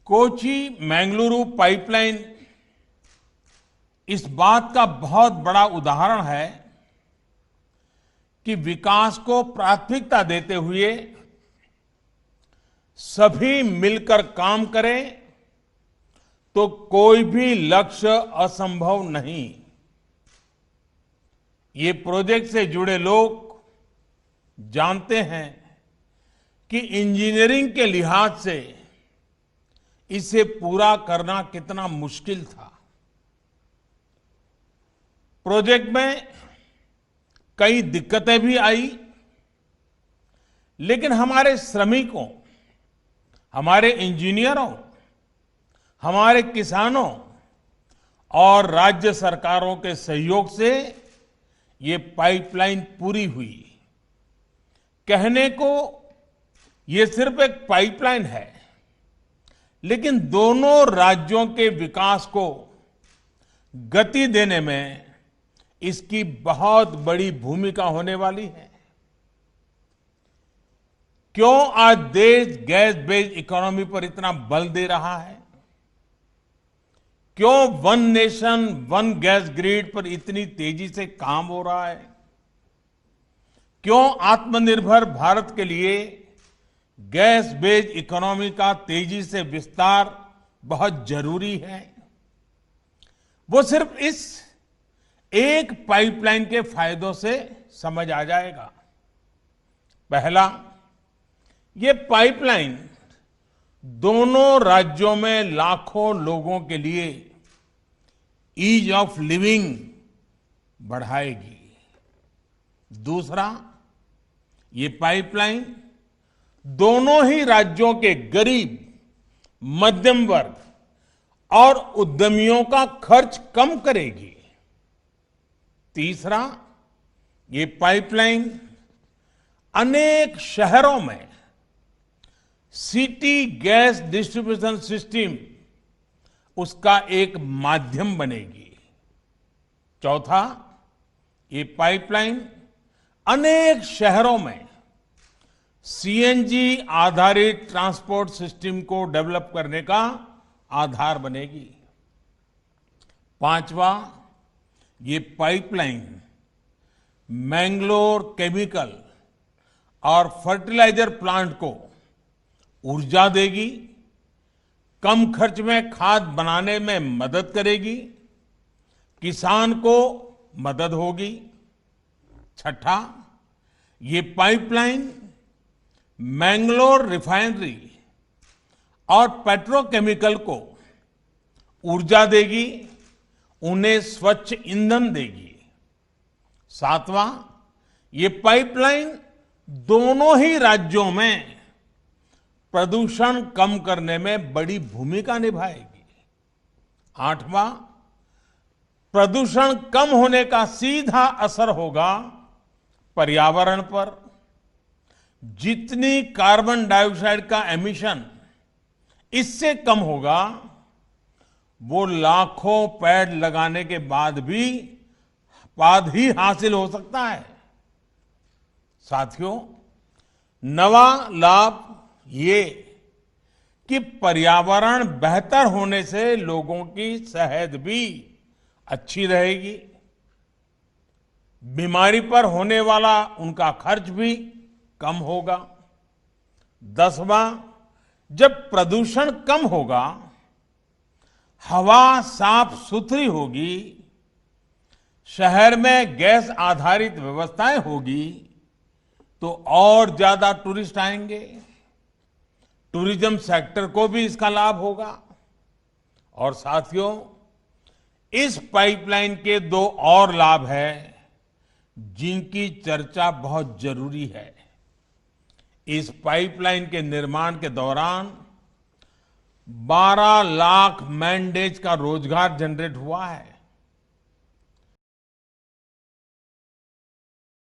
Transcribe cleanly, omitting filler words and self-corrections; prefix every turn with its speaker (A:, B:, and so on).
A: Kochi Mangaluru pipeline इस बात का बहुत बड़ा उदाहरण है कि विकास को प्राथमिकता देते हुए सभी मिलकर काम करें तो कोई भी लक्ष्य असंभव नहीं। ये प्रोजेक्ट से जुड़े लोग जानते हैं कि इंजीनियरिंग के लिहाज से इसे पूरा करना कितना मुश्किल था। प्रोजेक्ट में कई दिक्कतें भी आई, लेकिन हमारे श्रमिकों, हमारे इंजीनियरों, हमारे किसानों और राज्य सरकारों के सहयोग से ये पाइपलाइन पूरी हुई। कहने को ये सिर्फ एक पाइपलाइन है, लेकिन दोनों राज्यों के विकास को गति देने में इसकी बहुत बड़ी भूमिका होने वाली है। क्यों आज देश गैस बेस्ड इकोनॉमी पर इतना बल दे रहा है? क्यों one nation one gas grid पर इतनी तेजी से काम हो रहा है? क्यों आत्मनिर्भर भारत के लिए गैस बेस्ड इकोनॉमी का तेजी से विस्तार बहुत जरूरी है? वो सिर्फ इस एक पाइपलाइन के फायदों से समझ आ जाएगा। पहला, ये पाइपलाइन दोनों राज्यों में लाखों लोगों के लिए ईज ऑफ लिविंग बढ़ाएगी। दूसरा, ये पाइपलाइन दोनों ही राज्यों के गरीब, मध्यम वर्ग और उद्यमियों का खर्च कम करेगी। तीसरा, ये पाइपलाइन अनेक शहरों में सिटी गैस डिस्ट्रीब्यूशन सिस्टम उसका एक माध्यम बनेगी। चौथा, ये पाइपलाइन अनेक शहरों में सीएनजी आधारित ट्रांसपोर्ट सिस्टम को डेवलप करने का आधार बनेगी। पांचवा, ये पाइपलाइन मैंगलोर केमिकल और फर्टिलाइजर प्लांट को ऊर्जा देगी, कम खर्च में खाद बनाने में मदद करेगी, किसान को मदद होगी। छठा, ये पाइपलाइन मैंगलोर रिफाइनरी और पेट्रोकेमिकल को ऊर्जा देगी, उन्हें स्वच्छ ईंधन देगी। सातवां, ये पाइपलाइन दोनों ही राज्यों में प्रदूषण कम करने में बड़ी भूमिका निभाएगी। आठवां, प्रदूषण कम होने का सीधा असर होगा पर्यावरण पर। जितनी कार्बन डाइऑक्साइड का एमिशन इससे कम होगा, वो लाखों पेड़ लगाने के बाद ही हासिल हो सकता है। साथियों, नवा लाभ ये कि पर्यावरण बेहतर होने से लोगों की सेहत भी अच्छी रहेगी, बीमारी पर होने वाला उनका खर्च भी कम होगा। 10वां, जब प्रदूषण कम होगा, हवा साफ सुथरी होगी, शहर में गैस आधारित व्यवस्थाएं होगी, तो और ज्यादा टूरिस्ट आएंगे। टूरिज्म सेक्टर को भी इसका लाभ होगा। और साथियों, इस पाइपलाइन के दो और लाभ हैं जिनकी चर्चा बहुत जरूरी है। इस पाइपलाइन के निर्माण के दौरान 12 लाख मैन डेज का रोजगार जनरेट हुआ है।